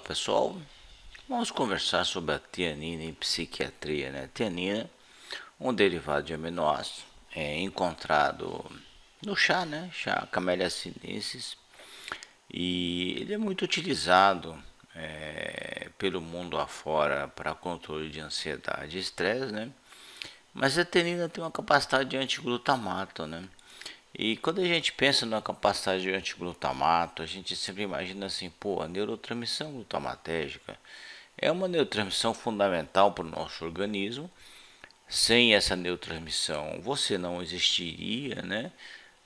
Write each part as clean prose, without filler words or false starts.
pessoal, vamos conversar sobre a tianina em psiquiatria, né? Tianina, um derivado de aminoácido, é encontrado no chá, né? Chá Camellia sinensis, e ele é muito utilizado pelo mundo afora para controle de ansiedade e estresse, né? Mas a tianina tem uma capacidade de antiglutamato, né? E quando a gente pensa na capacidade de antiglutamato, a gente sempre imagina assim, pô, a neurotransmissão glutamatérgica é uma neurotransmissão fundamental para o nosso organismo. Sem essa neurotransmissão, você não existiria, né?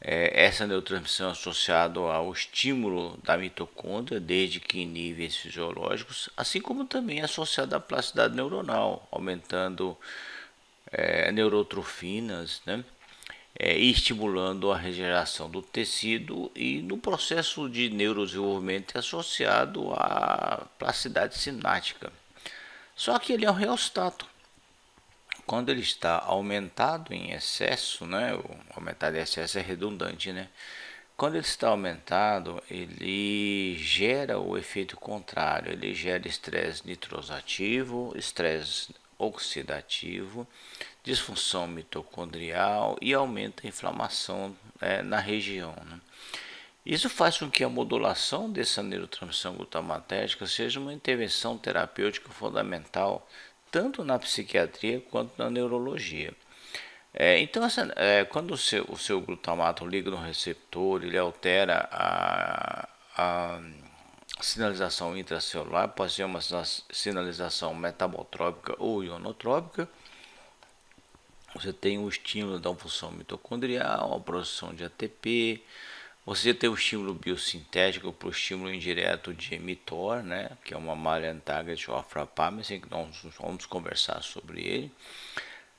Essa neurotransmissão é associada ao estímulo da mitocôndria, desde que em níveis fisiológicos, assim como também é associada à plasticidade neuronal, aumentando neurotrofinas, né? E estimulando a regeneração do tecido, e no processo de neurodesenvolvimento é associado à plasticidade sináptica. Só que ele é um reostato. Quando ele está aumentado em excesso, né? O aumentado em excesso é redundante, né? Quando ele está aumentado, ele gera o efeito contrário. Ele gera estresse nitrosativo, estresse oxidativo, disfunção mitocondrial e aumenta a inflamação na região, né? Isso faz com que a modulação dessa neurotransmissão glutamatérgica seja uma intervenção terapêutica fundamental tanto na psiquiatria quanto na neurologia. Então, quando o seu glutamato liga no receptor, ele altera a sinalização intracelular, pode ser uma sinalização metabotrópica ou ionotrópica. Você tem o estímulo da função mitocondrial, a produção de ATP. Você tem o estímulo biosintético para o estímulo indireto de mTOR, né, que é uma malha target of rapamycin, que nós vamos conversar sobre ele.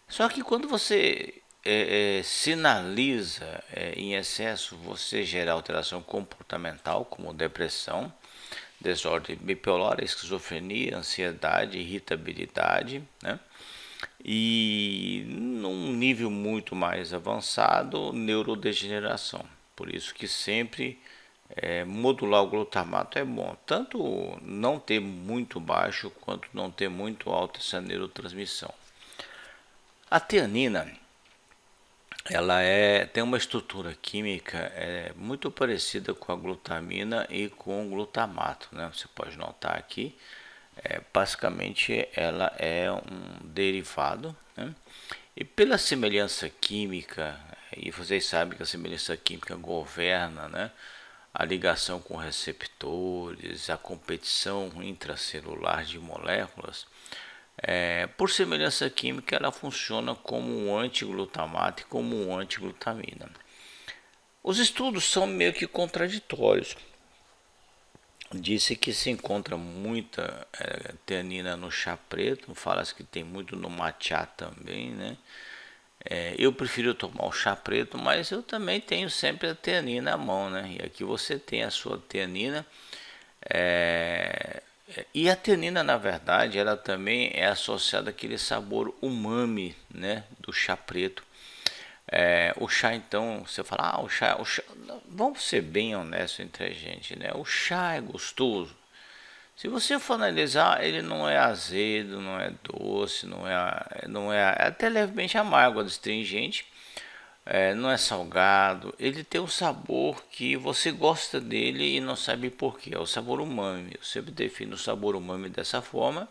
Só que quando você sinaliza em excesso, você gera alteração comportamental, como depressão, desordem bipolar, esquizofrenia, ansiedade, irritabilidade, né? E num nível muito mais avançado, neurodegeneração. Por isso que sempre modular o glutamato é bom, tanto não ter muito baixo quanto não ter muito alta essa neurotransmissão. A tianina, ela tem uma estrutura química muito parecida com a glutamina e com o glutamato, né? Você pode notar aqui, basicamente ela é um derivado, né? E pela semelhança química, e vocês sabem que a semelhança química governa, né, a ligação com receptores, a competição intracelular de moléculas. Por semelhança química, ela funciona como um antiglutamato e como um antiglutamina. Os estudos são meio que contraditórios. Disse que se encontra muita tianina no chá preto, fala-se que tem muito no matcha também, né? Eu prefiro tomar o chá preto, mas eu também tenho sempre a tianina à mão, né? E aqui você tem a sua tianina. E a tianina, na verdade, ela também é associada àquele sabor umami, né, do chá preto. O chá, então, você fala, o chá, vamos ser bem honestos entre a gente, né? O chá é gostoso. Se você for analisar, ele não é azedo, não é doce, não é até levemente amargo, astringente, não é salgado. Ele tem um sabor que você gosta dele e não sabe por quê. É o sabor umami. Eu sempre defino o sabor umami dessa forma.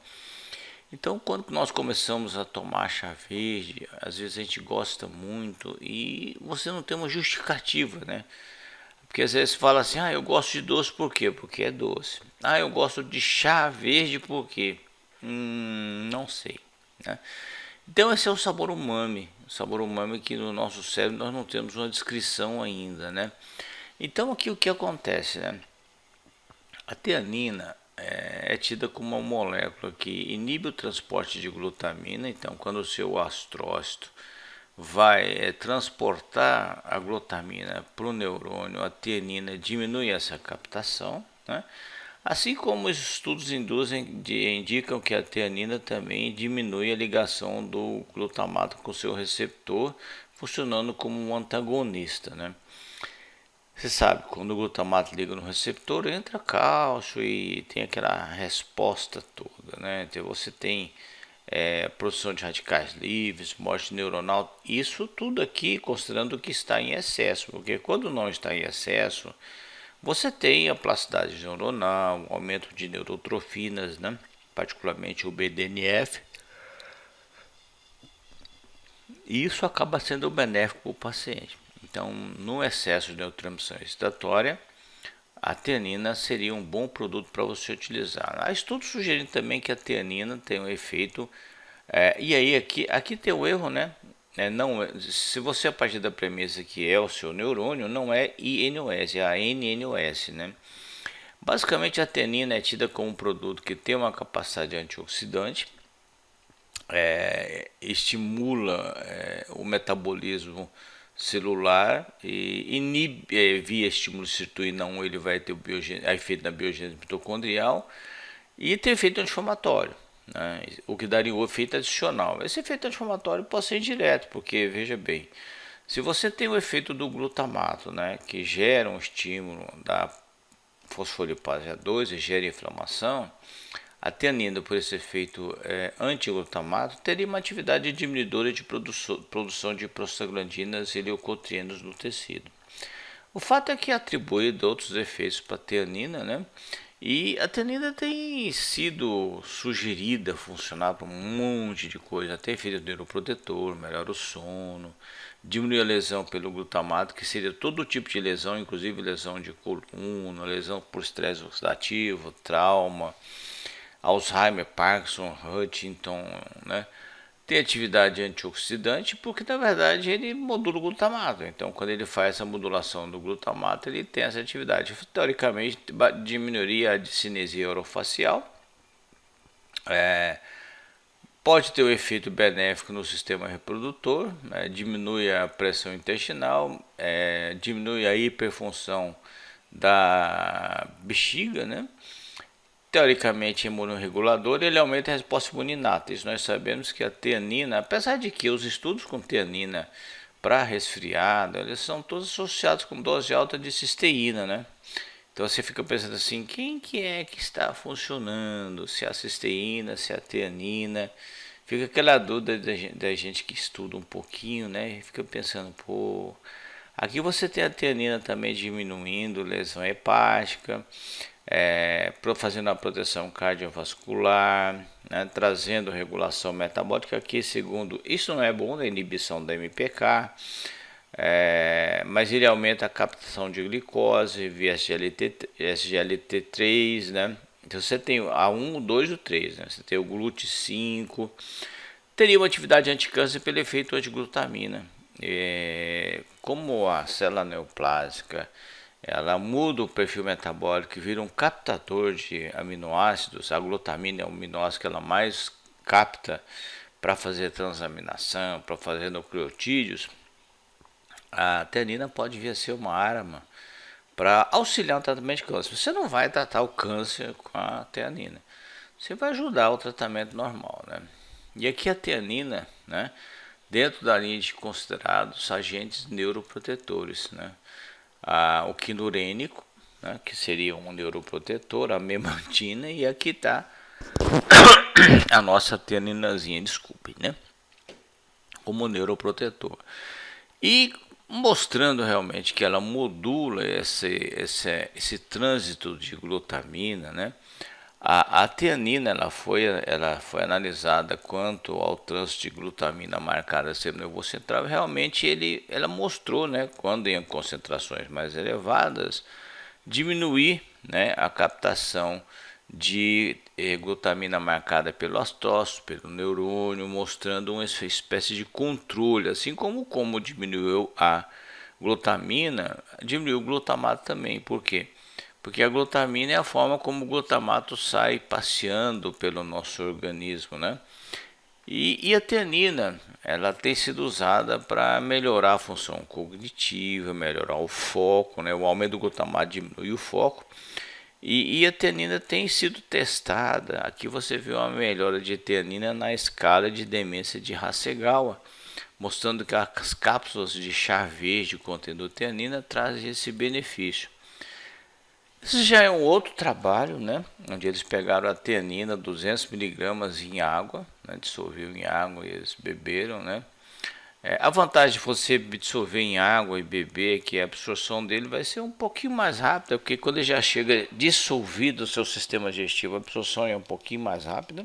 Então, quando nós começamos a tomar chá verde, às vezes a gente gosta muito e você não tem uma justificativa, né? Porque às vezes fala assim, eu gosto de doce por quê? Porque é doce. Eu gosto de chá verde por quê? Não sei, né? Então esse é o sabor umami. O sabor umami que no nosso cérebro nós não temos uma descrição ainda, né? Então aqui o que acontece, né? A tianina é tida como uma molécula que inibe o transporte de glutamina. Então, quando o seu astrócito vai transportar a glutamina para o neurônio, a tianina diminui essa captação, né? Assim como os estudos indicam que a tianina também diminui a ligação do glutamato com o seu receptor, funcionando como um antagonista, né? Você sabe, quando o glutamato liga no receptor, entra cálcio e tem aquela resposta toda, né? Então você tem produção de radicais livres, morte neuronal, isso tudo aqui considerando que está em excesso, porque quando não está em excesso, você tem a plasticidade neuronal, aumento de neurotrofinas, né? Particularmente o BDNF, e isso acaba sendo benéfico para o paciente. Então, no excesso de neurotransmissão excitatória, a teanina seria um bom produto para você utilizar. Há estudos sugerindo também que a teanina tem um efeito. E aí, aqui tem o erro, né? Não, se você a partir da premissa que é o seu neurônio, não é INOS, é a NNOS, né? Basicamente, a teanina é tida como um produto que tem uma capacidade antioxidante, estimula o metabolismo celular e inibe, via estímulo sirtuína 1, ele vai ter o efeito na biogênese mitocondrial e tem efeito anti-inflamatório, né? O que daria o efeito adicional. Esse efeito anti-inflamatório pode ser indireto, porque veja bem, se você tem o efeito do glutamato, né, que gera um estímulo da fosfolipase A2 e gera inflamação, a teanina, por esse efeito antiglutamato, teria uma atividade diminuidora de produção de prostaglandinas e leucotrienos no tecido. O fato é que é atribuído outros efeitos para a teanina, né? E a teanina tem sido sugerida funcionar para um monte de coisa, até efeito neuroprotetor, melhora o sono, diminui a lesão pelo glutamato, que seria todo tipo de lesão, inclusive lesão de coluna, lesão por estresse oxidativo, trauma, Alzheimer, Parkinson, Huntington, né? Tem atividade antioxidante porque na verdade ele modula o glutamato. Então quando ele faz essa modulação do glutamato, ele tem essa atividade. Teoricamente diminuiria a discinesia orofacial, pode ter um efeito benéfico no sistema reprodutor, né? Diminui a pressão intestinal, diminui a hiperfunção da bexiga, né? Teoricamente imunorregulador, ele aumenta a resposta imune inata. Isso nós sabemos que a teanina, apesar de que os estudos com teanina para resfriado, eles são todos associados com dose alta de cisteína, né? Então você fica pensando assim, quem que é que está funcionando? Se é a cisteína, se é a teanina? Fica aquela dúvida da gente que estuda um pouquinho, né? E fica pensando, pô, aqui você tem a teanina também diminuindo lesão hepática, fazendo a proteção cardiovascular, né, trazendo regulação metabólica, que segundo, isso não é bom da inibição da MPK, mas ele aumenta a captação de glicose via SGLT3, né? Então você tem a 1, o 2 e o 3, né? Você tem o GLUT5, teria uma atividade anticâncer pelo efeito antiglutamina. Como a célula neoplásica ela muda o perfil metabólico e vira um captador de aminoácidos. A glutamina é o aminoácido que ela mais capta para fazer transaminação, para fazer nucleotídeos. A teanina pode vir a ser uma arma para auxiliar no tratamento de câncer. Você não vai tratar o câncer com a teanina, você vai ajudar o tratamento normal, né? E aqui a teanina, né, dentro da linha de considerados agentes neuroprotetores, né? O quinurênico, né, que seria um neuroprotetor, a memantina, e aqui está a nossa teaninazinha, desculpe, né, como neuroprotetor. E mostrando realmente que ela modula esse trânsito de glutamina, né? A teanina ela foi analisada quanto ao trânsito de glutamina marcada no sistema nervoso central. Realmente ela mostrou, né, quando em concentrações mais elevadas, diminuir, né, a captação de glutamina marcada pelo astócito, pelo neurônio, mostrando uma espécie de controle, assim como diminuiu a glutamina, diminuiu o glutamato também. Por quê? Porque a glutamina é a forma como o glutamato sai passeando pelo nosso organismo, né? E a teanina, ela tem sido usada para melhorar a função cognitiva, melhorar o foco, né? O aumento do glutamato diminui o foco. E a teanina tem sido testada. Aqui você vê uma melhora de teanina na escala de demência de Hasegawa, mostrando que as cápsulas de chá verde contendo teanina trazem esse benefício. Esse já é um outro trabalho, né, onde eles pegaram a teanina, 200 miligramas em água, né, dissolveu em água e eles beberam, né. A vantagem de você dissolver em água e beber é que a absorção dele vai ser um pouquinho mais rápida, porque quando ele já chega dissolvido no seu sistema digestivo, a absorção é um pouquinho mais rápida.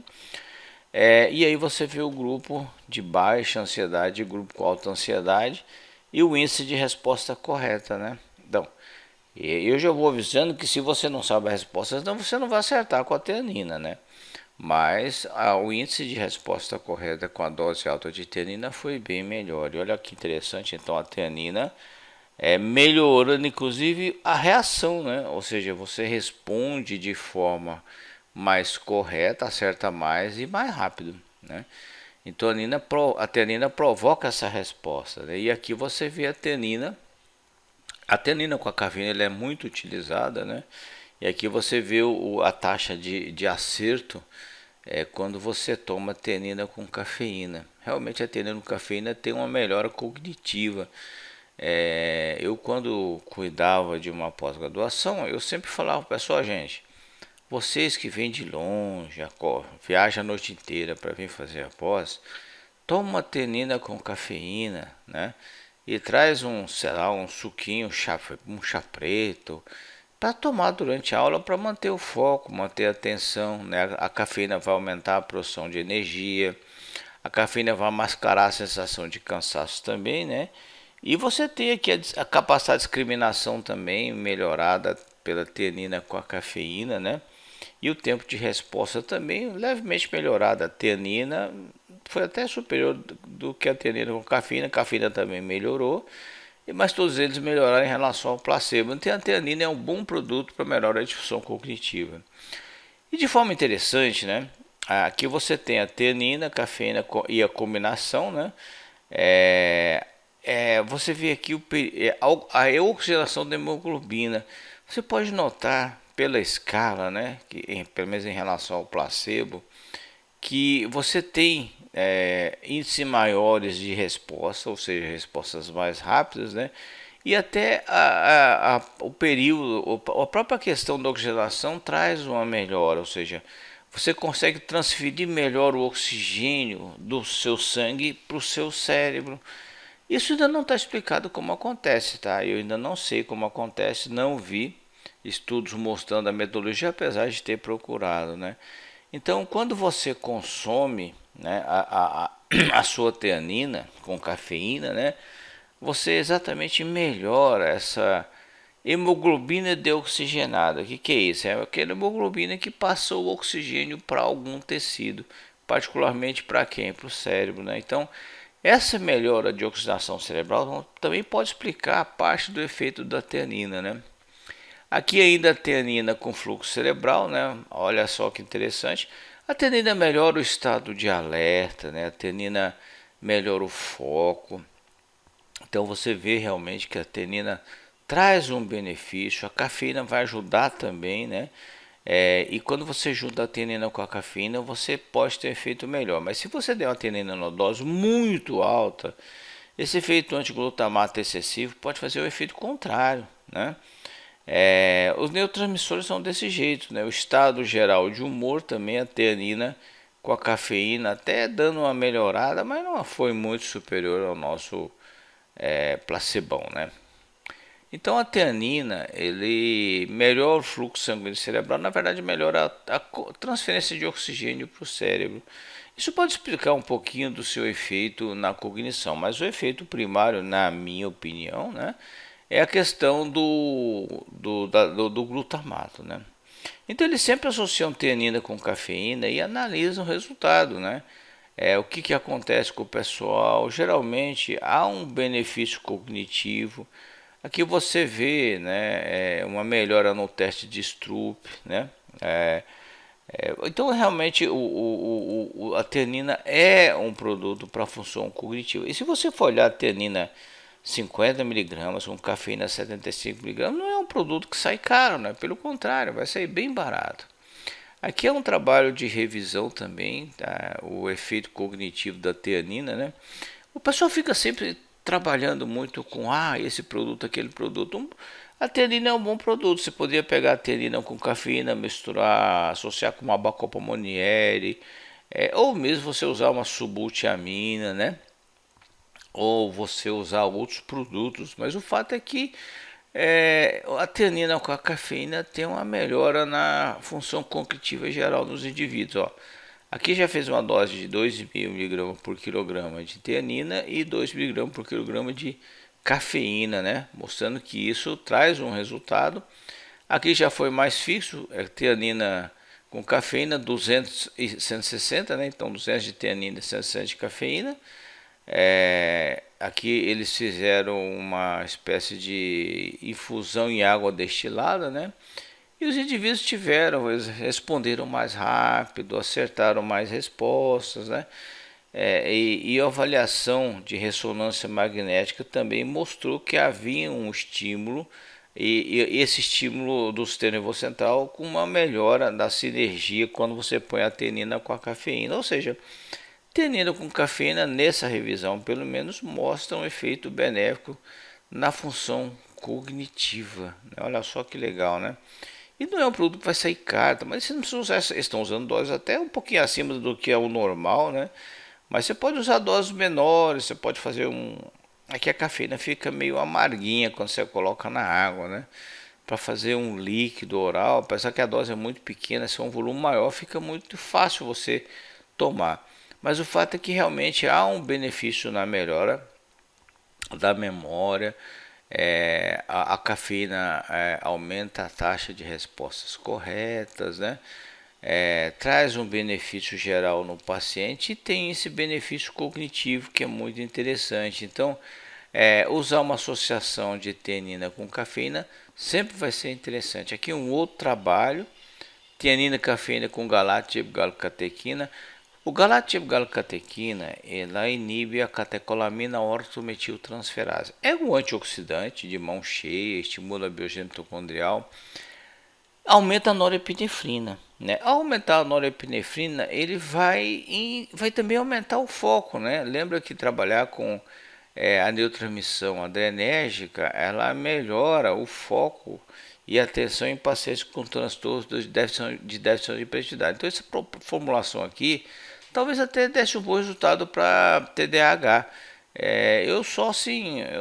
E aí você vê o grupo de baixa ansiedade e grupo com alta ansiedade e o índice de resposta correta, né? Então, eu já vou avisando que se você não sabe a resposta, então você não vai acertar com a teanina, né? Mas o índice de resposta correta com a dose alta de teanina foi bem melhor. E olha que interessante, então a teanina melhorando inclusive a reação, né? Ou seja, você responde de forma mais correta, acerta mais e mais rápido, né? Então a teanina provoca essa resposta, né? E aqui você vê a teanina com a cafeína ela é muito utilizada, né? E aqui você vê a taxa de acerto quando você toma teanina com cafeína. Realmente a teanina com cafeína tem uma melhora cognitiva. Eu quando cuidava de uma pós-graduação, eu sempre falava para o pessoal, gente, vocês que vêm de longe, viajam a noite inteira para vir fazer a pós, toma uma teanina com cafeína, né? E traz sei lá, um suquinho, um chá preto, para tomar durante a aula para manter o foco, manter a atenção, né? A cafeína vai aumentar a produção de energia, a cafeína vai mascarar a sensação de cansaço também, né? E você tem aqui a capacidade de discriminação também melhorada pela teanina com a cafeína, né? E o tempo de resposta também levemente melhorado. A teanina foi até superior do que a teanina com cafeína. A cafeína também melhorou, mas todos eles melhoraram em relação ao placebo. Então a teanina é um bom produto para melhorar a disfunção cognitiva. E de forma interessante, né? Aqui você tem a teanina, a cafeína e a combinação, né? Você vê aqui a oxidação da hemoglobina. Você pode notar pela escala, né, pelo menos em relação ao placebo, que você tem índices maiores de resposta, ou seja, respostas mais rápidas, né, e até o período, a própria questão da oxigenação traz uma melhora, ou seja, você consegue transferir melhor o oxigênio do seu sangue para o seu cérebro. Isso ainda não está explicado como acontece, tá? Eu ainda não sei como acontece, não vi estudos mostrando a metodologia, apesar de ter procurado, né? Então, quando você consome, né, a sua teanina com cafeína, né, você exatamente melhora essa hemoglobina deoxigenada. O que é isso? É aquela hemoglobina que passou o oxigênio para algum tecido, particularmente para quem? Para o cérebro, né? Então, essa melhora de oxidação cerebral também pode explicar parte do efeito da teanina, né? Aqui ainda a teanina com fluxo cerebral, né? Olha só que interessante. A teanina melhora o estado de alerta, né? A teanina melhora o foco. Então você vê realmente que a teanina traz um benefício. A cafeína vai ajudar também, né? E quando você junta a teanina com a cafeína, você pode ter um efeito melhor. Mas se você der uma teanina numa dose muito alta, esse efeito antiglutamato excessivo pode fazer o efeito contrário, né? Os neurotransmissores são desse jeito, né? O estado geral de humor também, a teanina com a cafeína até dando uma melhorada, mas não foi muito superior ao nosso placebão, né? Então a teanina, ele melhora o fluxo sanguíneo cerebral, na verdade melhora a transferência de oxigênio para o cérebro. Isso pode explicar um pouquinho do seu efeito na cognição, mas o efeito primário, na minha opinião, né, é a questão do glutamato, né? Então eles sempre associam teanina com cafeína e analisam o resultado, né? O que acontece com o pessoal? Geralmente há um benefício cognitivo. Aqui você vê, né, uma melhora no teste de Stroop, né? Então realmente a teanina é um produto para função cognitiva. E se você for olhar a teanina 50 miligramas com cafeína 75 miligramas, não é um produto que sai caro, né? Pelo contrário, vai sair bem barato. Aqui é um trabalho de revisão também, tá? O efeito cognitivo da teanina, né? O pessoal fica sempre trabalhando muito com esse produto, aquele produto. A teanina é um bom produto. Você poderia pegar a teanina com cafeína, misturar, associar com uma Bacopa Monnieri, ou mesmo você usar uma subultiamina, né? Ou você usar outros produtos. Mas o fato é que a teanina com a cafeína tem uma melhora na função cognitiva geral nos indivíduos. Ó. Aqui já fez uma dose de 2,5 mg por quilograma de teanina e 2 mg por quilograma de cafeína, né? Mostrando que isso traz um resultado. Aqui já foi mais fixo, teanina com cafeína 200 e 160, né? Então 200 de teanina e 160 de cafeína. Aqui eles fizeram uma espécie de infusão em água destilada, né? E os indivíduos eles responderam mais rápido, acertaram mais respostas, né? E a avaliação de ressonância magnética também mostrou que havia um estímulo, e esse estímulo do sistema nervoso central com uma melhora da sinergia quando você põe a teanina com a cafeína. Ou seja, teanina com cafeína, nessa revisão pelo menos, mostra um efeito benéfico na função cognitiva. Olha só que legal, né? E não é um produto que vai sair caro, mas você não precisa usar, eles estão usando doses até um pouquinho acima do que é o normal, né? Mas você pode usar doses menores, você pode fazer um... Aqui a cafeína fica meio amarguinha quando você coloca na água, né? Para fazer um líquido oral, apesar que a dose é muito pequena, se é um volume maior, fica muito fácil você tomar. Mas o fato é que realmente há um benefício na melhora da memória. A cafeína aumenta a taxa de respostas corretas, né? Traz um benefício geral no paciente e tem esse benefício cognitivo que é muito interessante. Então, usar uma associação de teanina com cafeína sempre vai ser interessante. Aqui um outro trabalho, teanina cafeína com galatetina. O galatetina ela inibe a catecolamina ortometiltransferase. É um antioxidante de mão cheia, estimula a biogênese mitocondrial, aumenta a norepinefrina. Né? Ao aumentar a norepinefrina, ele vai também aumentar o foco. Né? Lembra que trabalhar com a neurotransmissão adrenérgica, ela melhora o foco e atenção em pacientes com transtornos de déficit de hiperatividade. Então essa formulação aqui talvez até desse um bom resultado para TDAH. Eu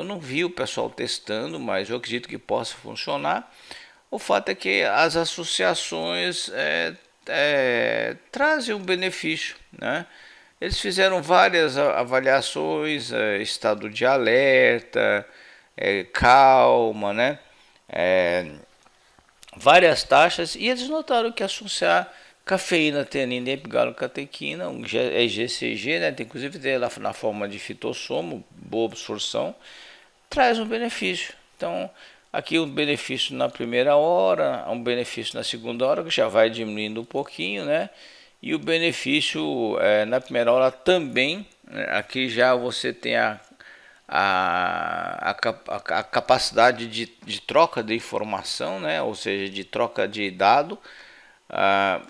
não vi o pessoal testando, mas eu acredito que possa funcionar. O fato é que as associações trazem um benefício, né? Eles fizeram várias avaliações, estado de alerta, calma, né? Várias taxas, e eles notaram que associar cafeína, teanina e epigalocatequina, GCG, né? Inclusive tem lá na forma de fitossomo, boa absorção, traz um benefício. Então, aqui um benefício na primeira hora, um benefício na segunda hora, que já vai diminuindo um pouquinho, né? E o benefício na primeira hora também, né? Aqui já você tem a capacidade de troca de informação, né? Ou seja, de troca de dado.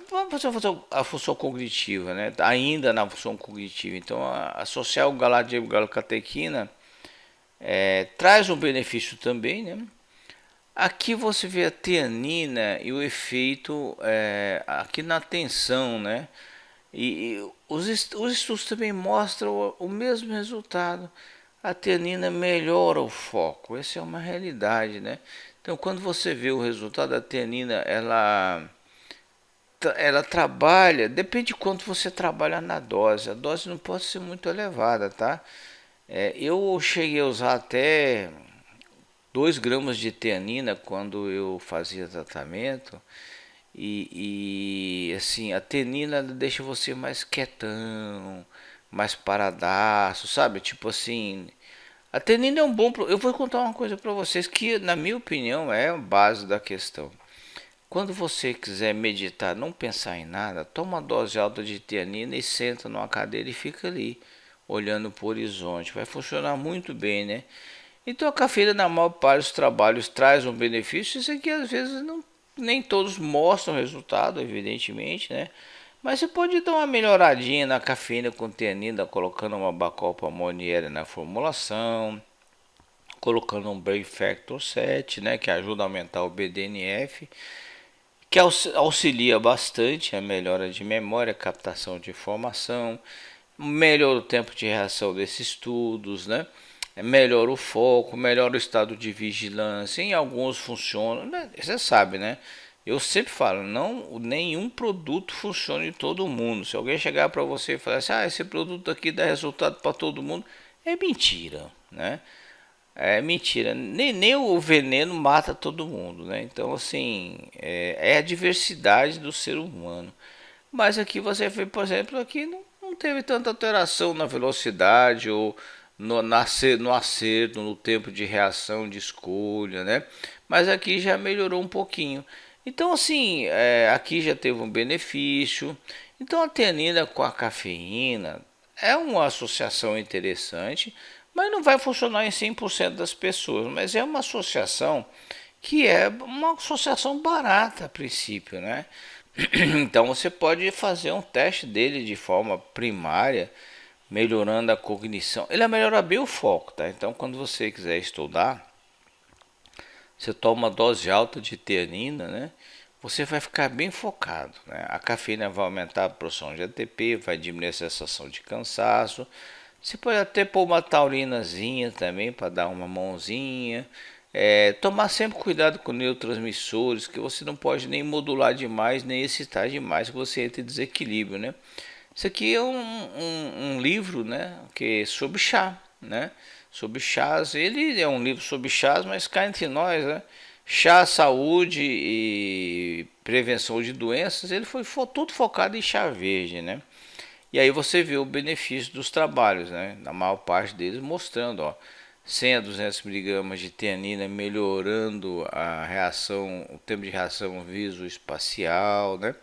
Vamos fazer a função cognitiva, né? Ainda na função cognitiva. Então, associar o galatequina traz um benefício também, né? Aqui você vê a teanina e o efeito aqui na atenção, né? E os estudos também mostram o mesmo resultado. A teanina melhora o foco, essa é uma realidade, né? Então, quando você vê o resultado da teanina, ela trabalha, depende de quanto você trabalha na dose. A dose não pode ser muito elevada, tá? Eu cheguei a usar até 2 gramas de teanina quando eu fazia tratamento. E assim, a teanina deixa você mais quietão, mais paradaço, sabe? Tipo assim, a teanina é um bom... Eu vou contar uma coisa para vocês que, na minha opinião, é a base da questão. Quando você quiser meditar, não pensar em nada, toma uma dose alta de teanina e senta numa cadeira e fica ali, olhando para o horizonte. Vai funcionar muito bem, né? Então a cafeína, na maior parte dos trabalhos, traz um benefício. Isso aqui às vezes nem todos mostram resultado, evidentemente, né? Mas você pode dar uma melhoradinha na cafeína com teanina, colocando uma bacopa monieri na formulação, colocando um Brain Factor 7, né, que ajuda a aumentar o BDNF, que auxilia bastante a melhora de memória, captação de informação, melhora o tempo de reação desses estudos, né? Melhora o foco, melhora o estado de vigilância. Em alguns funciona, né? Você sabe, né? Eu sempre falo, não, nenhum produto funciona em todo mundo. Se alguém chegar para você e falar assim, esse produto aqui dá resultado para todo mundo, é mentira, né? É mentira. Nem o veneno mata todo mundo, né? Então, assim, é a diversidade do ser humano. Mas aqui você vê, por exemplo, aqui não teve tanta alteração na velocidade ou no acerto, no tempo de reação, de escolha, né? Mas aqui já melhorou um pouquinho. Então, assim, aqui já teve um benefício. Então, a teanina com a cafeína é uma associação interessante, mas não vai funcionar em 100% das pessoas. Mas é uma associação que é uma associação barata a princípio, né? Então você pode fazer um teste dele de forma primária, melhorando a cognição. Ele melhora bem o foco, tá? Então quando você quiser estudar, você toma uma dose alta de teanina, né? Você vai ficar bem focado, né? A cafeína vai aumentar a produção de ATP, vai diminuir a sensação de cansaço. Você pode até pôr uma taurinazinha também para dar uma mãozinha. Tomar sempre cuidado com neurotransmissores, que você não pode nem modular demais, nem excitar demais, que você entra em desequilíbrio, né? Isso aqui é um livro, né, que é sobre chá, né? Sobre chás. Ele é um livro sobre chás, mas cá entre nós, né? Chá, saúde e prevenção de doenças, ele foi tudo focado em chá verde, né? E aí você vê o benefício dos trabalhos, né? Na maior parte deles mostrando, ó, 100 a 200 miligramas de teanina melhorando a reação, o tempo de reação visoespacial, né?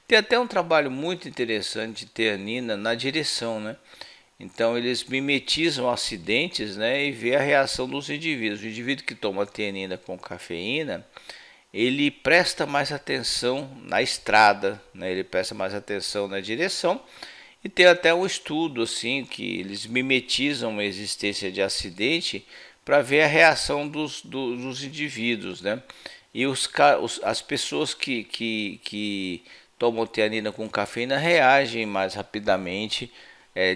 Tem até um trabalho muito interessante de teanina na direção, né? Então eles mimetizam acidentes, né, e vê a reação dos indivíduos. O indivíduo que toma teanina com cafeína, ele presta mais atenção na estrada, né? Ele presta mais atenção na direção. E tem até um estudo assim que eles mimetizam a existência de acidente para ver a reação dos indivíduos, né? E as pessoas que tomam teanina com cafeína reagem mais rapidamente,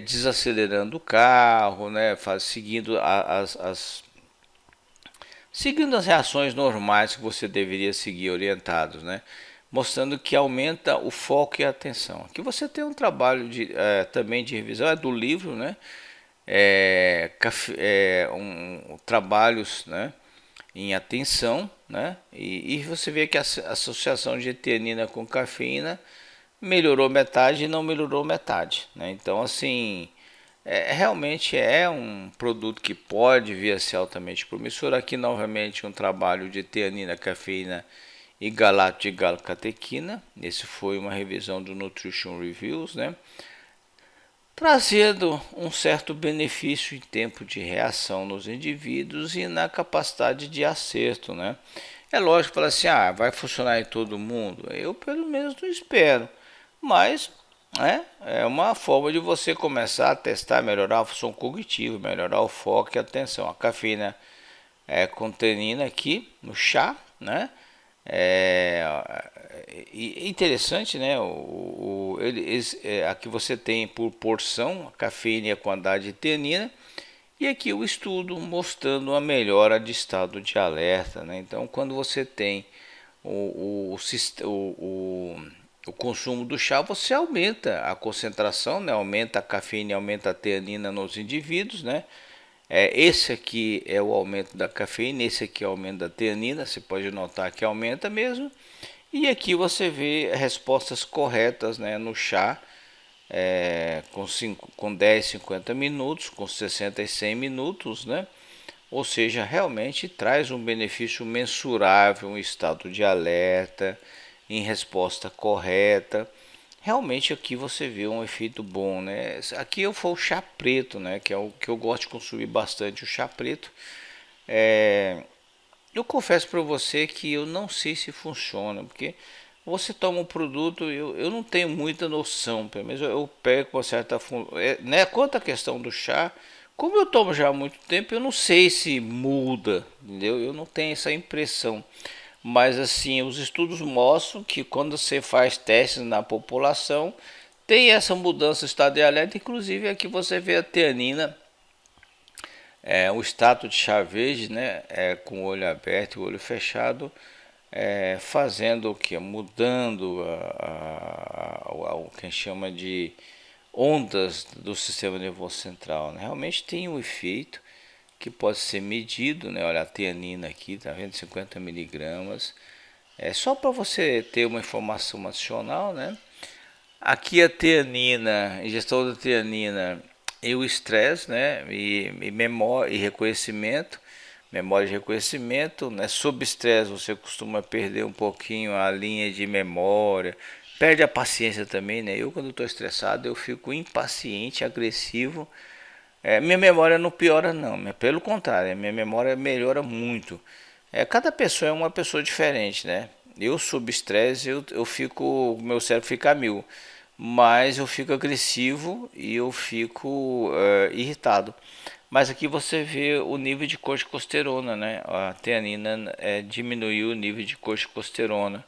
desacelerando o carro, né? Seguindo as reações normais que você deveria seguir orientados, né? Mostrando que aumenta o foco e a atenção. Aqui você tem um trabalho também de revisão, é do livro, né? Trabalhos, né, em atenção, né? E você vê que a associação de teanina com cafeína melhorou metade e não melhorou metade, né? Então, assim, realmente é um produto que pode vir a ser altamente promissor. Aqui novamente um trabalho de teanina, cafeína e galato de galocatequina. Esse foi uma revisão do Nutrition Reviews, né? Trazendo um certo benefício em tempo de reação nos indivíduos e na capacidade de acerto, né? É lógico falar assim, vai funcionar em todo mundo? Eu pelo menos não espero, mas é uma forma de você começar a testar, melhorar a função cognitiva, melhorar o foco e a atenção. A cafeína com teanina aqui no chá, né? Interessante, né? Aqui você tem por porção a cafeína e a quantidade de teanina, e aqui o estudo mostrando a melhora de estado de alerta, né? Então, quando você tem o consumo do chá, você aumenta a concentração, né? Aumenta a cafeína e aumenta a teanina nos indivíduos, né? Esse aqui é o aumento da cafeína, esse aqui é o aumento da teanina, você pode notar que aumenta mesmo. E aqui você vê respostas corretas, né, no chá, com 10, 50 minutos, com 60 e 100 minutos, né? Ou seja, realmente traz um benefício mensurável, um estado de alerta, em resposta correta. Realmente aqui você vê um efeito bom, né? Aqui eu for o chá preto, né? Que é o que eu gosto de consumir bastante, o chá preto. Eu confesso para você que eu não sei se funciona, porque você toma um produto, eu não tenho muita noção, pelo menos eu pego uma certa né, quanto à questão do chá, como eu tomo já há muito tempo, eu não sei se muda, entendeu? Eu não tenho essa impressão. Mas assim, os estudos mostram que quando você faz testes na população, tem essa mudança de estado de alerta, inclusive aqui você vê a teanina, o status de chá verde, né, com o olho aberto e o olho fechado, fazendo o que? Mudando o que a gente chama de ondas do sistema nervoso central, né? Realmente tem um efeito que pode ser medido, né? Olha a teanina aqui, tá vendo? 50 miligramas. É só para você ter uma informação adicional, né? Aqui a teanina, ingestão da teanina e o estresse, né? E memória e reconhecimento, memória e reconhecimento, né? Sob estresse você costuma perder um pouquinho a linha de memória, perde a paciência também, né? Eu quando estou estressado eu fico impaciente, agressivo. Minha memória não piora não, pelo contrário, minha memória melhora muito. Cada pessoa é uma pessoa diferente, né? Eu sob estresse eu fico, meu cérebro fica a mil, mas eu fico agressivo e eu fico irritado. Mas aqui você vê o nível de corticosterona, né? A teanina diminuiu o nível de corticosterona.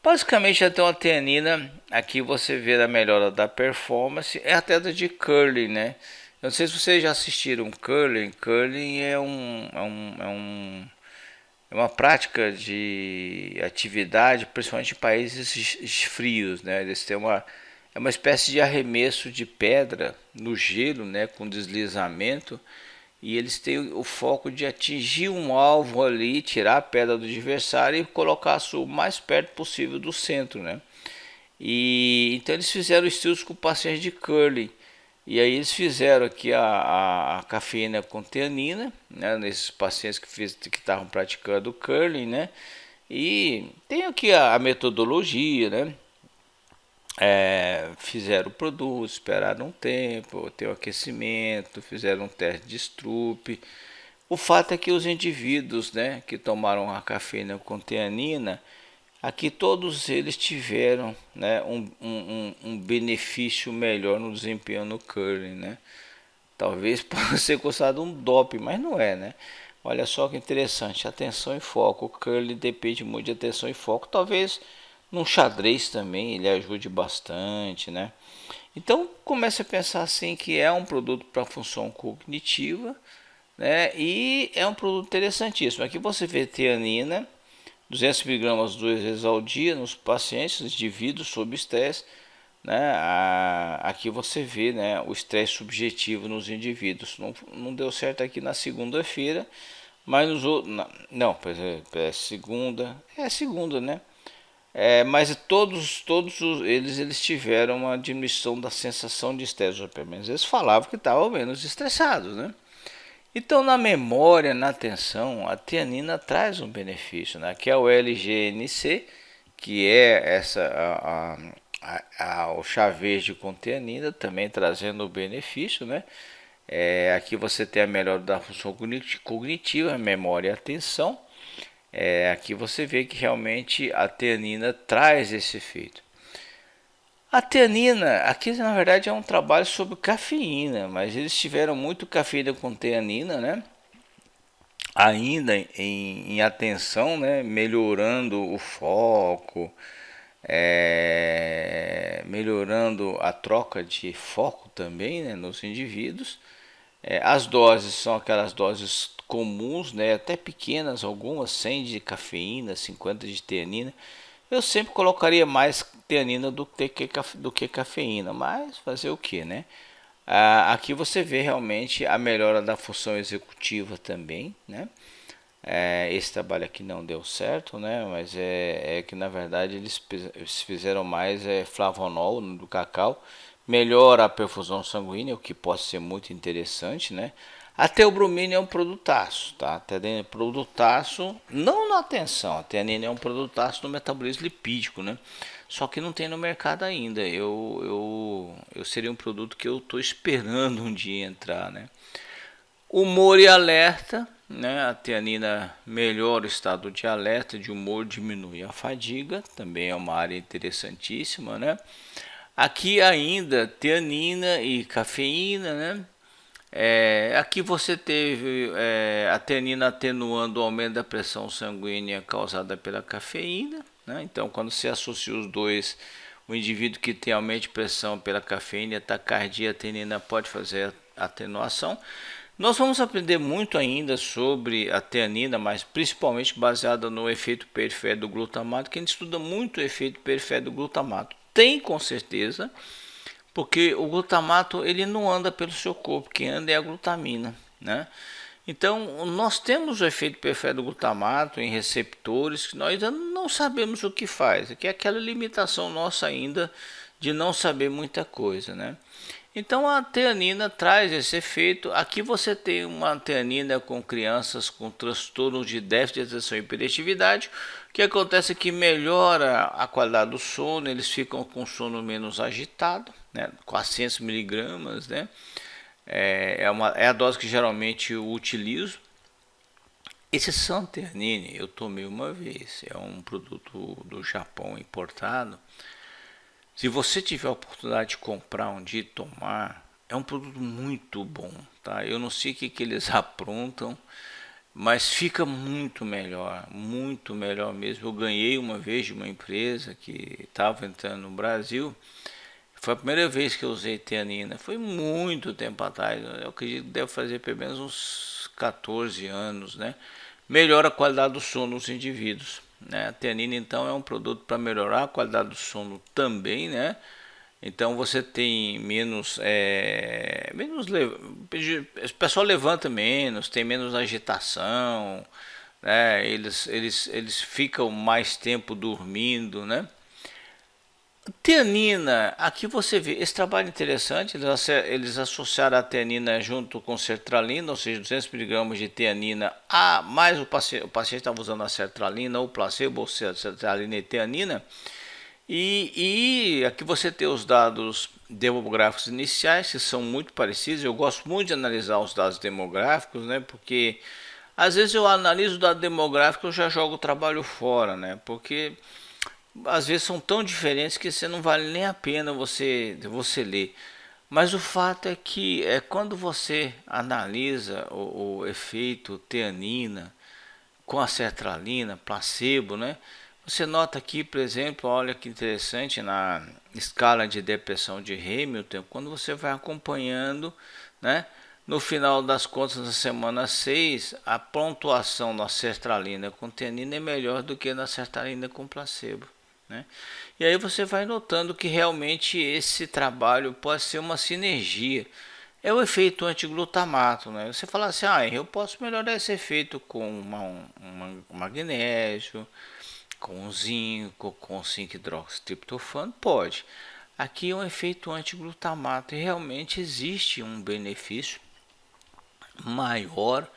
Basicamente até uma teanina, aqui você vê a melhora da performance, é até da de curling, né? Eu não sei se vocês já assistiram curling. Curling é uma prática de atividade, principalmente em países frios, né? Eles têm é uma espécie de arremesso de pedra no gelo, né? Com deslizamento, e eles têm o foco de atingir um alvo ali, tirar a pedra do adversário e colocar o mais perto possível do centro, né? E então eles fizeram estudos com pacientes de curling. E aí eles fizeram aqui a cafeína com teanina, né, nesses pacientes que estavam praticando curling, né? E tem aqui a metodologia, né? Fizeram o produto, esperaram um tempo, tem o aquecimento, fizeram um teste de Stroop. O fato é que os indivíduos, né, que tomaram a cafeína com teanina, aqui todos eles tiveram, né, um benefício melhor no desempenho no curling, né? Talvez possa ser considerado um doping, mas não é, né? Olha só que interessante, atenção e foco. O curling depende muito de atenção e foco. Talvez num xadrez também ele ajude bastante, né? Então comece a pensar assim que é um produto para função cognitiva, né? E é um produto interessantíssimo. Aqui você vê teanina, 200 miligramas 2 vezes ao dia nos pacientes, indivíduos sob estresse, né? Aqui você vê, né, o estresse subjetivo nos indivíduos. Não deu certo aqui na segunda-feira, mas nos outros. Não, segunda, né? Mas todos eles tiveram uma diminuição da sensação de estresse, ou pelo menos eles falavam que estavam menos estressados, né? Então, na memória, na atenção, a teanina traz um benefício, né? Que é o LGNC, que é o chá verde com teanina, também trazendo o benefício, né? Aqui você tem a melhora da função cognitiva, memória e atenção. Aqui você vê que realmente a teanina traz esse efeito. A teanina, aqui na verdade é um trabalho sobre cafeína, mas eles tiveram muito cafeína com teanina, né? Ainda em atenção, né? Melhorando o foco, melhorando a troca de foco também, né, nos indivíduos. As doses são aquelas doses comuns, né, até pequenas, algumas 100 de cafeína, 50 de teanina. Eu sempre colocaria mais teanina do que cafeína, mas fazer o que, né? Aqui você vê realmente a melhora da função executiva também, né? Esse trabalho aqui não deu certo, né? Mas é que na verdade eles fizeram mais flavonol do cacau, melhora a perfusão sanguínea, o que pode ser muito interessante, né? A teobromina é um produtaço, tá? A produtaço, não na atenção, a teanina é um produtaço no metabolismo lipídico, né? Só que não tem no mercado ainda. Eu seria um produto que eu estou esperando um dia entrar, né? Humor e alerta, né? A teanina melhora o estado de alerta, de humor, diminui a fadiga, também é uma área interessantíssima, né? Aqui ainda teanina e cafeína, né? Aqui você teve a teanina atenuando o aumento da pressão sanguínea causada pela cafeína, né? Então, quando você associa os dois, o indivíduo que tem aumento de pressão pela cafeína e taquicardia, a teanina pode fazer atenuação. Nós vamos aprender muito ainda sobre a teanina, mas principalmente baseada no efeito periférico do glutamato, que a gente estuda muito o efeito periférico do glutamato. Tem com certeza, porque o glutamato ele não anda pelo seu corpo, quem anda é a glutamina, né? Então, nós temos o efeito periférico do glutamato em receptores que nós ainda não sabemos o que faz, que é aquela limitação nossa ainda de não saber muita coisa, né? Então a teanina traz esse efeito. Aqui você tem uma teanina com crianças com transtorno de déficit de atenção e hiperatividade. O que acontece é que melhora a qualidade do sono, eles ficam com sono menos agitado, né? 400 miligramas, né? É a dose que geralmente eu utilizo. Esse Santernin eu tomei uma vez, é um produto do Japão importado. Se você tiver a oportunidade de comprar um dia e tomar, é um produto muito bom, tá? Eu não sei o que eles aprontam, mas fica muito melhor mesmo. Eu ganhei uma vez de uma empresa que estava entrando no Brasil. Foi a primeira vez que eu usei teanina, foi muito tempo atrás, eu acredito que deve fazer pelo menos uns 14 anos, né? Melhora a qualidade do sono dos indivíduos, né? A teanina então é um produto para melhorar a qualidade do sono também, né? Então você tem o pessoal levanta menos, tem menos agitação, né? Eles ficam mais tempo dormindo, né? Teanina, aqui você vê esse trabalho interessante, eles associaram a teanina junto com sertralina, ou seja, 200 miligramas de teanina, mais o paciente estava usando a sertralina, ou placebo, ou seja, sertralina e teanina, e aqui você tem os dados demográficos iniciais, que são muito parecidos. Eu gosto muito de analisar os dados demográficos, né, porque às vezes eu analiso o dado demográfico e eu já jogo o trabalho fora, né, porque às vezes são tão diferentes que você não vale nem a pena você ler. Mas o fato é que quando você analisa o efeito teanina com a sertralina, placebo, né? Você nota aqui, por exemplo, olha que interessante, na escala de depressão de Hamilton, quando você vai acompanhando, né? No final das contas, na semana 6, a pontuação da sertralina com teanina é melhor do que na sertralina com placebo, né? E aí você vai notando que realmente esse trabalho pode ser uma sinergia. É o efeito antiglutamato, né? Você fala assim, eu posso melhorar esse efeito com um magnésio, com zinco, com 5-hidroxitriptofano, pode. Aqui é um efeito antiglutamato e realmente existe um benefício maior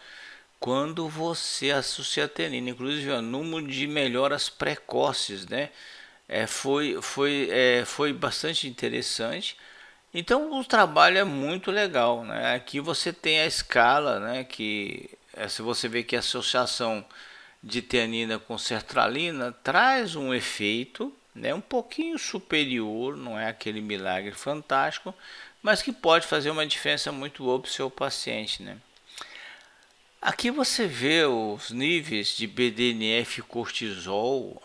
quando você associa a teanina, inclusive o número de melhoras precoces, né? Foi bastante interessante. Então o trabalho é muito legal, né? Aqui você tem a escala, né? Que se você vê que a associação de teanina com sertralina traz um efeito, né? Um pouquinho superior, não é aquele milagre fantástico, mas que pode fazer uma diferença muito boa para o seu paciente, né? Aqui você vê os níveis de BDNF e cortisol,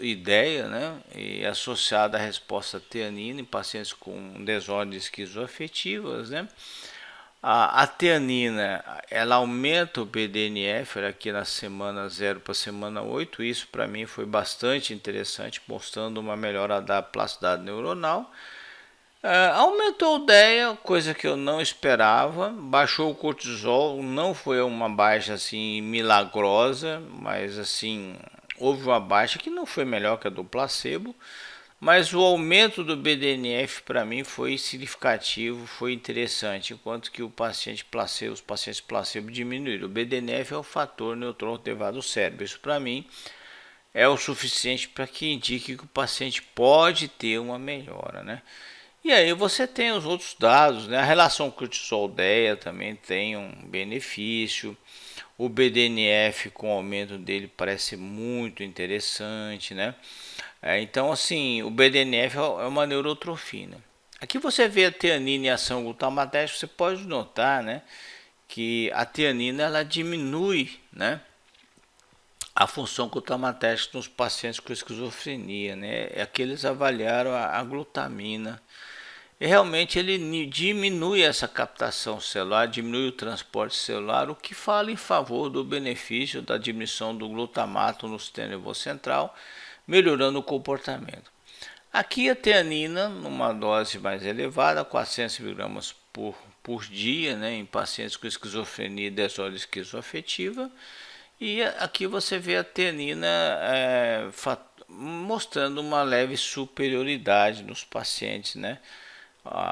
ideia, né? E associada à resposta teanina em pacientes com desordens esquizoafetivas, né? A teanina, ela aumenta o BDNF aqui na semana 0 para semana 8. Isso para mim foi bastante interessante, mostrando uma melhora da plasticidade neuronal. Aumentou o DEA, coisa que eu não esperava. Baixou o cortisol, não foi uma baixa assim milagrosa, mas assim houve uma baixa que não foi melhor que a do placebo. Mas o aumento do BDNF para mim foi significativo, foi interessante, enquanto que os pacientes placebo diminuíram. O BDNF é o fator neutral derivado do cérebro. Isso para mim é o suficiente para que indique que o paciente pode ter uma melhora, né? E aí você tem os outros dados, né? A relação cortisol-DEA também tem um benefício. O BDNF com o aumento dele parece muito interessante, né? Então, assim, o BDNF é uma neurotrofina. Aqui você vê a teanina e a ação glutamatérgica, você pode notar, né, que a teanina ela diminui, né, a função glutamatérgica nos pacientes com esquizofrenia, né? Aqui eles avaliaram a glutamina. E realmente ele diminui essa captação celular, diminui o transporte celular, o que fala em favor do benefício da diminuição do glutamato no sistema nervoso central, melhorando o comportamento. Aqui a teanina, numa dose mais elevada, 400 mg por dia, né, em pacientes com esquizofrenia e desordem esquizoafetiva. E aqui você vê a teanina mostrando uma leve superioridade nos pacientes, né?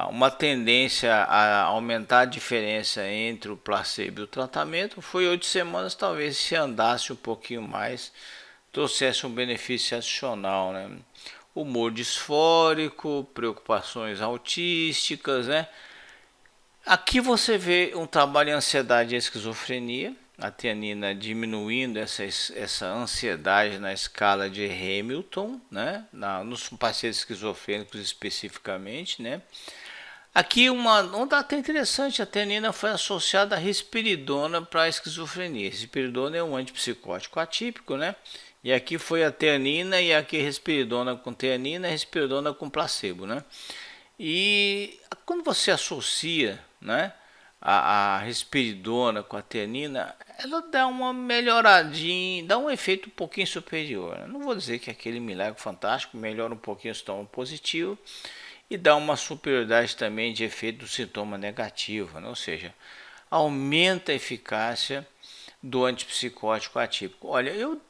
Uma tendência a aumentar a diferença entre o placebo e o tratamento foi 8 semanas, talvez se andasse um pouquinho mais, trouxesse um benefício adicional, né? Humor disfórico, preocupações autísticas, né? Aqui você vê um trabalho em ansiedade e esquizofrenia, a teanina diminuindo essa ansiedade na escala de Hamilton, né? Nos pacientes esquizofrênicos especificamente, né? Aqui um dado interessante, a teanina foi associada à risperidona para a esquizofrenia. Risperidona é um antipsicótico atípico, né? E aqui foi a teanina e aqui risperidona com teanina e risperidona com placebo, né? E quando você associa, né, a risperidona com a teanina, ela dá uma melhoradinha, dá um efeito um pouquinho superior. Não vou dizer que é aquele milagre fantástico, melhora um pouquinho o sintoma positivo e dá uma superioridade também de efeito do sintoma negativo, né? Ou seja, aumenta a eficácia do antipsicótico atípico. Olha, eu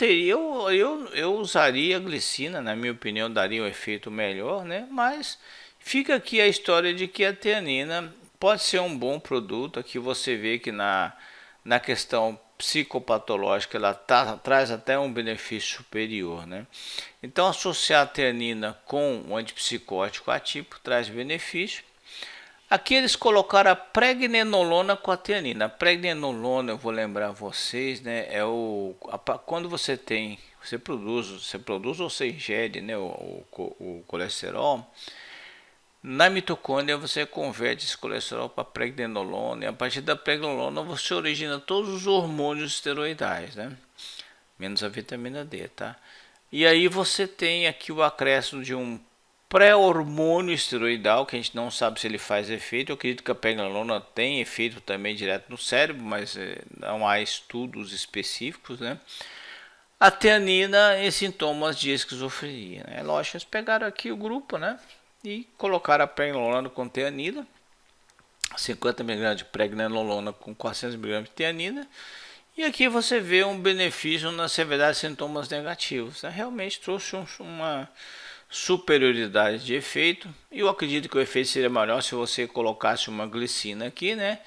usaria a glicina, na minha opinião, daria um efeito melhor, né? Mas fica aqui a história de que a teanina pode ser um bom produto. Aqui você vê que na questão psicopatológica ela traz até um benefício superior, né? Então associar a teanina com o antipsicótico atípico traz benefício. Aqui eles colocaram a pregnenolona com a teanina. A pregnenolona, eu vou lembrar vocês, né, quando você produz ou você ingere, né, o colesterol, na mitocôndria você converte esse colesterol para pregnenolona e a partir da pregnenolona você origina todos os hormônios esteroidais, né, menos a vitamina D, tá? E aí você tem aqui o acréscimo de um pré-hormônio esteroidal, que a gente não sabe se ele faz efeito. Eu acredito que a pregnenolona tem efeito também direto no cérebro, mas não há estudos específicos, né? A teanina em sintomas de esquizofrenia, né? Lógico, eles pegaram aqui o grupo, né? E colocaram a pregnenolona com teanina, 50 mg de pregnenolona com 400 mg de teanina. E aqui você vê um benefício na severidade de sintomas negativos, né? Realmente trouxe uma superioridade de efeito. E eu acredito que o efeito seria maior se você colocasse uma glicina aqui, né?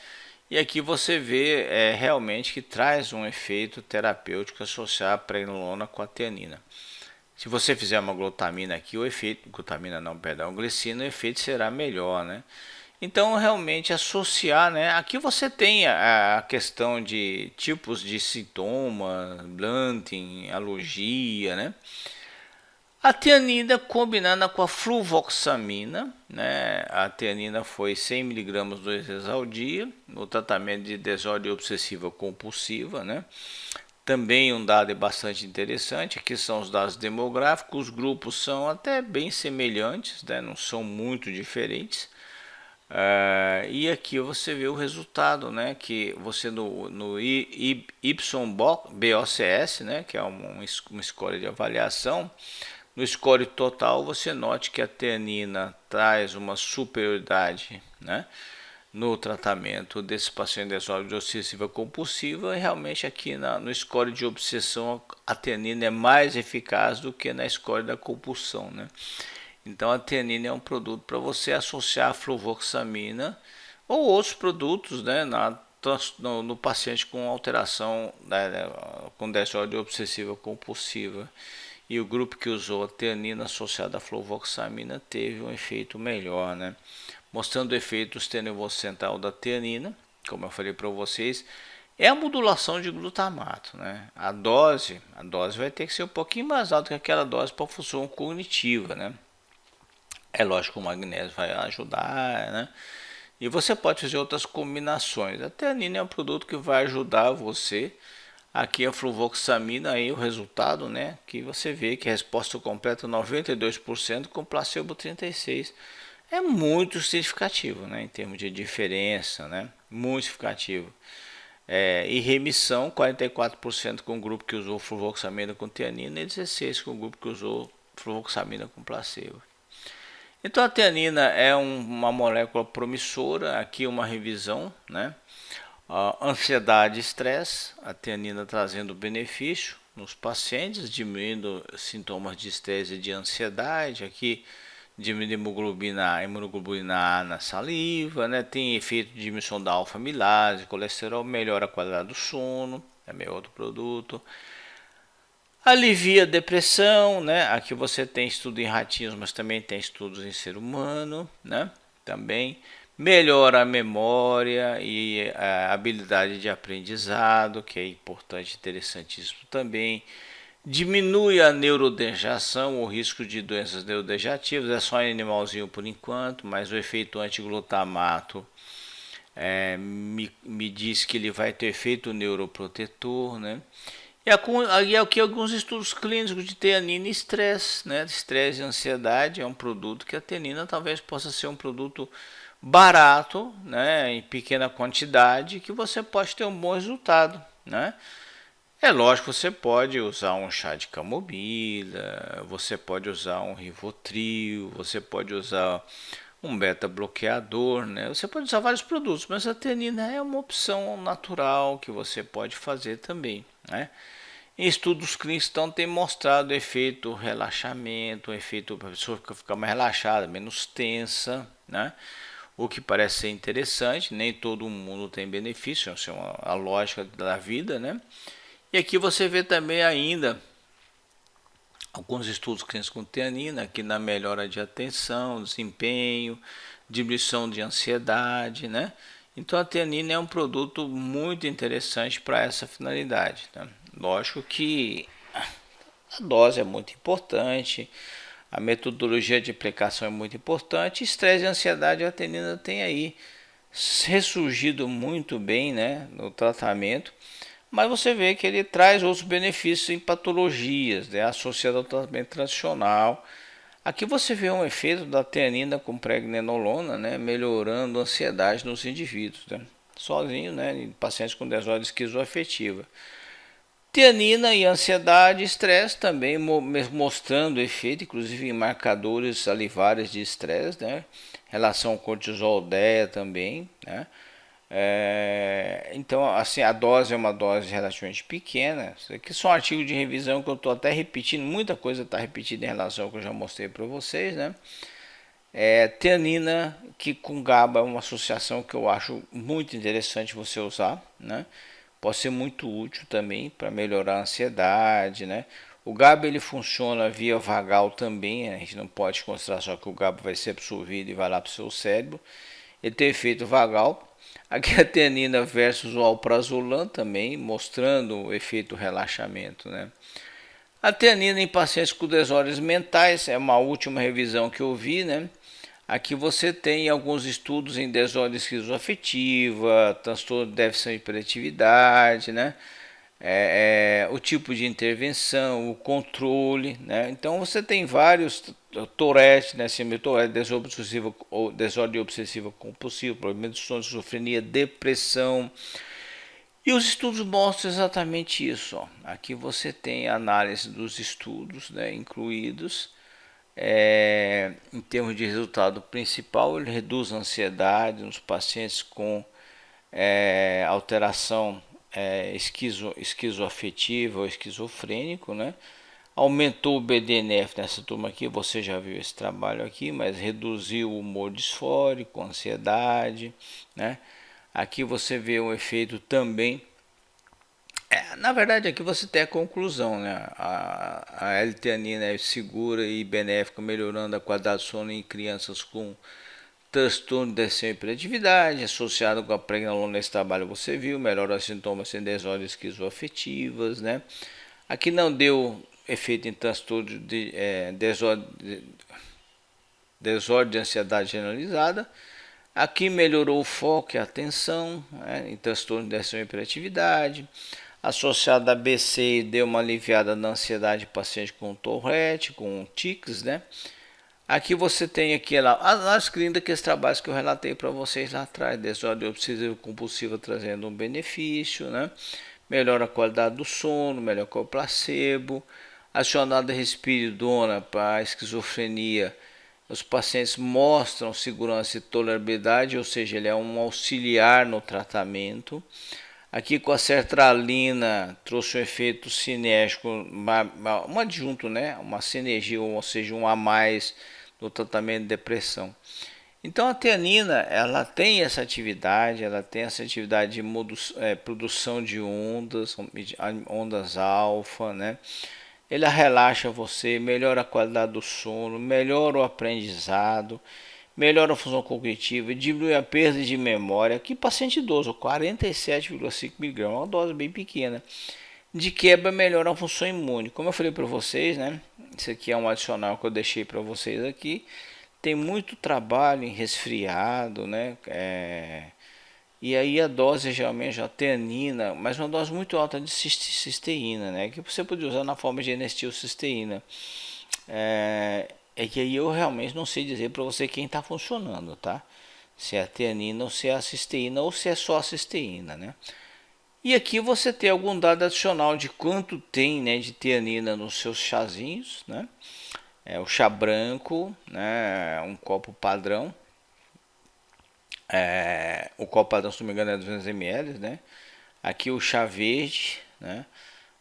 E aqui você vê realmente que traz um efeito terapêutico associado a pregnenolona com a teanina. Se você fizer uma glutamina aqui, o efeito, glutamina não, perdão, glicina, o efeito será melhor, né? Então, realmente associar, né? Aqui você tem a questão de tipos de sintoma, blunting, alergia, né? A teanina combinada com a fluvoxamina, né? A teanina foi 100 mg 2 vezes ao dia no tratamento de desordem obsessiva compulsiva, né? Também um dado bastante interessante, aqui são os dados demográficos, os grupos são até bem semelhantes, né? Não são muito diferentes. E aqui você vê o resultado, né? Que você no YBOCS, né? Que é uma score de avaliação. No score total, você note que a teanina traz uma superioridade, né, no tratamento desse paciente de desordem obsessiva compulsiva. E realmente aqui no score de obsessão, a teanina é mais eficaz do que na score da compulsão, né? Então a teanina é um produto para você associar a fluvoxamina ou outros produtos, né, no paciente com alteração, né, com desordem obsessiva compulsiva. e o grupo que usou a teanina associada à fluvoxamina teve um efeito melhor, né? Mostrando o efeito ocidental da teanina, como eu falei para vocês, é a modulação de glutamato, né? A dose vai ter que ser um pouquinho mais alta que aquela dose para função cognitiva, né? É lógico que o magnésio vai ajudar, né? E você pode fazer outras combinações. A teanina é um produto que vai ajudar você. Aqui a fluvoxamina, aí o resultado, né? Que você vê que a resposta completa 92% com placebo 36%. É muito significativo, né? Em termos de diferença, né? Muito significativo. E remissão, 44% com o grupo que usou fluvoxamina com teanina e 16% com o grupo que usou fluvoxamina com placebo. Então a teanina é uma molécula promissora, aqui uma revisão, né? Ansiedade e estresse, a teanina trazendo benefício nos pacientes, diminuindo sintomas de estresse e de ansiedade, aqui diminui a imunoglobulina A na saliva, né? Tem efeito de diminuição da alfa-amilase, colesterol, melhora a qualidade do sono, é meu outro produto. Alivia a depressão, né? Aqui você tem estudo em ratinhos, mas também tem estudos em ser humano, né? Também melhora a memória e a habilidade de aprendizado, que é importante, interessantíssimo também. Diminui a neurodegeneração, o risco de doenças neurodegenerativas, é só em animalzinho por enquanto, mas o efeito antiglutamato me diz que ele vai ter efeito neuroprotetor, né? E aqui alguns estudos clínicos de teanina e estresse, né? Estresse e ansiedade é um produto que a teanina talvez possa ser um produto barato, né? Em pequena quantidade, que você pode ter um bom resultado, né? É lógico, você pode usar um chá de camomila, você pode usar um Rivotril, você pode usar um beta-bloqueador, né? Você pode usar vários produtos, mas a teanina é uma opção natural que você pode fazer também, né? Em estudos clínicos então, tem mostrado efeito relaxamento, efeito para a pessoa ficar mais relaxada, menos tensa, né? O que parece ser interessante, nem todo mundo tem benefício, essa é a lógica da vida, né? E aqui você vê também ainda alguns estudos clínicos com teanina, aqui na melhora de atenção, desempenho, diminuição de ansiedade, né? Então a teanina é um produto muito interessante para essa finalidade, tá? Lógico que a dose é muito importante, a metodologia de aplicação é muito importante, estresse e ansiedade a teanina tem aí ressurgido muito bem, né, no tratamento. Mas você vê que ele traz outros benefícios em patologias, né, associado ao tratamento tradicional. Aqui você vê um efeito da teanina com pregnenolona, né, melhorando a ansiedade nos indivíduos, né, sozinho, né, em pacientes com desordem esquizoafetiva. Teanina e ansiedade e estresse também mostrando efeito, inclusive em marcadores salivares de estresse, né, relação cortisol-DEA também, né. Então, assim, a dose é uma dose relativamente pequena. Isso aqui são artigos de revisão que eu estou até repetindo, muita coisa está repetida em relação ao que eu já mostrei para vocês, né? Teanina que com GABA é uma associação que eu acho muito interessante você usar, né? Pode ser muito útil também para melhorar a ansiedade, né? O GABA ele funciona via vagal também, a gente não pode considerar só que o GABA vai ser absorvido e vai lá para o seu cérebro. Ele tem efeito vagal. Aqui a teanina versus o alprazolam também, mostrando o efeito relaxamento, né? A teanina em pacientes com desordens mentais é uma última revisão que eu vi, né? Aqui você tem alguns estudos em desordem esquizoafetiva, transtorno de déficit de hiperatividade, né? O tipo de intervenção, o controle, né? Então você tem vários Tourette, né? Síndrome de Tourette, desordem obsessiva compulsiva, problema de sono, esquizofrenia, depressão. E os estudos mostram exatamente isso. Ó. Aqui você tem a análise dos estudos, né, incluídos. Em termos de resultado principal, ele reduz a ansiedade nos pacientes com alteração esquizoafetiva ou esquizofrênico, né? Aumentou o BDNF nessa turma aqui, você já viu esse trabalho aqui, mas reduziu o humor disfórico, ansiedade, né? Aqui você vê um efeito também Na verdade, aqui você tem a conclusão, né? A L-teanina é segura e benéfica, melhorando a qualidade do sono em crianças com transtorno de hiperatividade, associado com a pregnenolona nesse trabalho você viu, melhora os sintomas sem desordens esquizoafetivas, né? Aqui não deu efeito em transtorno de desordem de ansiedade generalizada. Aqui melhorou o foco e a atenção, né, em transtorno de hiperatividade. Associado a BC, deu uma aliviada na ansiedade de paciente com Tourette, com tics, né? Aqui você tem aqui as clínicas, aqueles trabalhos que eu relatei para vocês lá atrás, desordem obsessiva compulsiva trazendo um benefício, né? Melhora a qualidade do sono, melhor que o placebo. Acionada respiridona para a esquizofrenia, os pacientes mostram segurança e tolerabilidade, ou seja, ele é um auxiliar no tratamento. Aqui com a sertralina trouxe um efeito sinérgico, um adjunto, né? Uma sinergia, ou seja, um a mais no tratamento de depressão. Então a teanina, ela tem essa atividade, de produção de ondas alfa, né? Ela relaxa você, melhora a qualidade do sono, melhora o aprendizado, melhora a função cognitiva, diminui a perda de memória. Aqui paciente idoso, 47,5 mg, uma dose bem pequena. De quebra, melhora a função imune. Como eu falei para vocês, né? Isso aqui é um adicional que eu deixei para vocês aqui. Tem muito trabalho em resfriado, né? E aí a dose geralmente a teanina, mas uma dose muito alta de cisteína, né? Que você pode usar na forma de enestilcisteína. É que aí eu realmente não sei dizer para você quem está funcionando, tá? Se é a teanina ou se é a cisteína ou se é só a cisteína, né? E aqui você tem algum dado adicional de quanto tem, né, de teanina nos seus chazinhos, né? O chá branco, né, um copo padrão. O copo padrão, se não me engano, é 200 ml, né? Aqui o chá verde, né?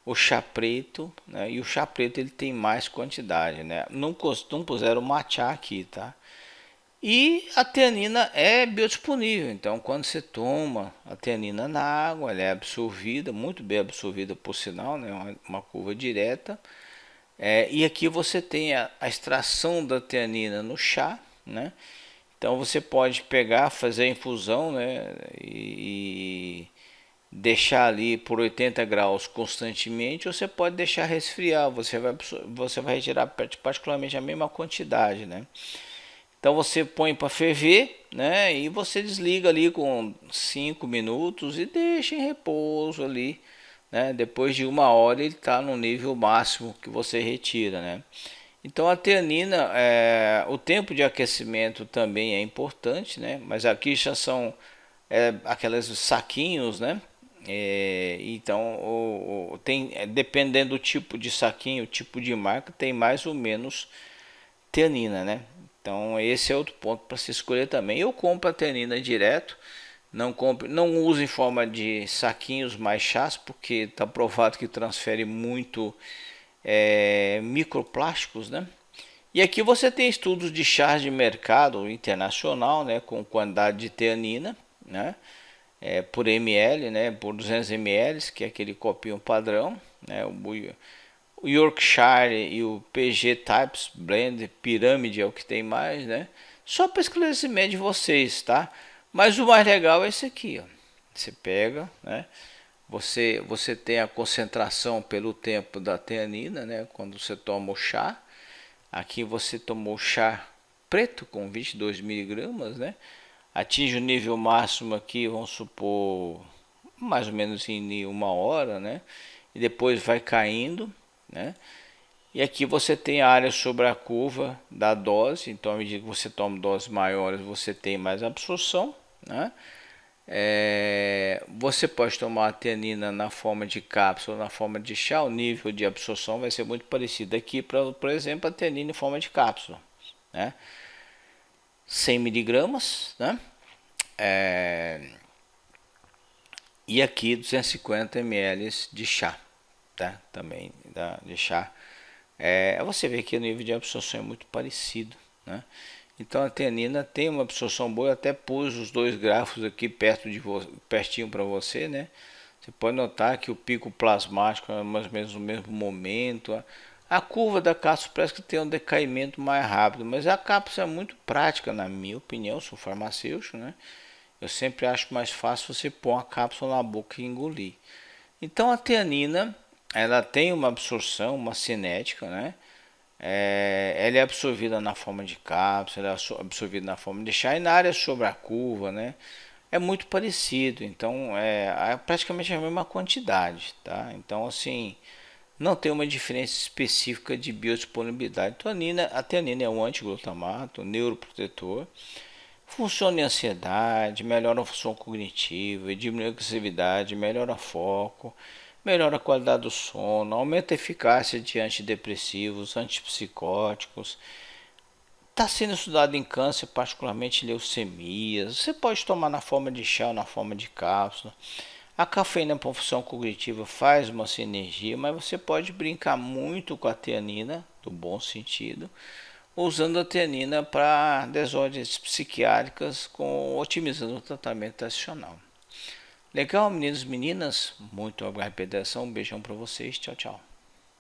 O chá preto, né? E o chá preto ele tem mais quantidade, né? Não puseram matcha aqui, tá? E a teanina é biodisponível, então quando você toma a teanina na água, ela é absorvida, muito bem absorvida por sinal, né? Uma curva direta. E aqui você tem a extração da teanina no chá, né? Então você pode pegar, fazer a infusão, né? E deixar ali por 80 graus constantemente, ou você pode deixar resfriar, você vai retirar particularmente a mesma quantidade, né? Então você põe para ferver, né? E você desliga ali com 5 minutos e deixa em repouso ali, né? Depois de 1 hora ele está no nível máximo que você retira, né? Então a teanina, o tempo de aquecimento também é importante, né? Mas aqui já são aqueles saquinhos, né? Então dependendo do tipo de saquinho, o tipo de marca, tem mais ou menos teanina, né? Então esse é outro ponto para se escolher também. Eu compro a teanina direto, não uso em forma de saquinhos mais chás, porque está provado que transfere muito microplásticos, né? E aqui você tem estudos de chás de mercado internacional, né, com quantidade de teanina, né, por ml, né, por 200 ml, que é aquele copinho padrão, né, o Yorkshire e o PG Types Blend Pirâmide é o que tem mais, né? Só para esclarecimento de vocês, tá? Mas o mais legal é esse aqui, ó. Você pega, né? Você tem a concentração pelo tempo da teanina, né? Quando você toma o chá. Aqui você tomou chá preto com 22 miligramas, né? Atinge o nível máximo aqui, vamos supor, mais ou menos em 1 hora, né? E depois vai caindo, né? E aqui você tem a área sobre a curva da dose, então à medida que você toma doses maiores, você tem mais absorção, né? Você pode tomar a teanina na forma de cápsula ou na forma de chá, o nível de absorção vai ser muito parecido. Aqui, por exemplo, a teanina em forma de cápsula, né? 100 miligramas, né? E aqui 250 ml de chá, tá? Também de chá. Você vê que o nível de absorção é muito parecido, né? Então a teanina tem uma absorção boa, eu até pus os dois gráficos aqui pertinho para você, né? Você pode notar que o pico plasmático é mais ou menos no mesmo momento. A curva da cápsula parece que tem um decaimento mais rápido, mas a cápsula é muito prática, na minha opinião. Sou farmacêutico, né? Eu sempre acho mais fácil você pôr uma cápsula na boca e engolir. Então a teanina, ela tem uma absorção, uma cinética, né? Ela é absorvida na forma de cápsula, ela é absorvida na forma de chá e na área sobre a curva, né? É muito parecido, então é praticamente a mesma quantidade, tá? Então assim, não tem uma diferença específica de biodisponibilidade. Então, a teanina é um antiglutamato, um neuroprotetor, funciona em ansiedade, melhora a função cognitiva, diminui a agressividade, melhora foco, melhora a qualidade do sono, aumenta a eficácia de antidepressivos, antipsicóticos. Está sendo estudado em câncer, particularmente leucemias. Você pode tomar na forma de chá ou na forma de cápsula. A cafeína para função cognitiva faz uma sinergia, mas você pode brincar muito com a teanina, do bom sentido, usando a teanina para desordens psiquiátricas, otimizando o tratamento tradicional. Legal, meninos e meninas? Muito obrigado pela atenção. Um beijão para vocês. Tchau, tchau.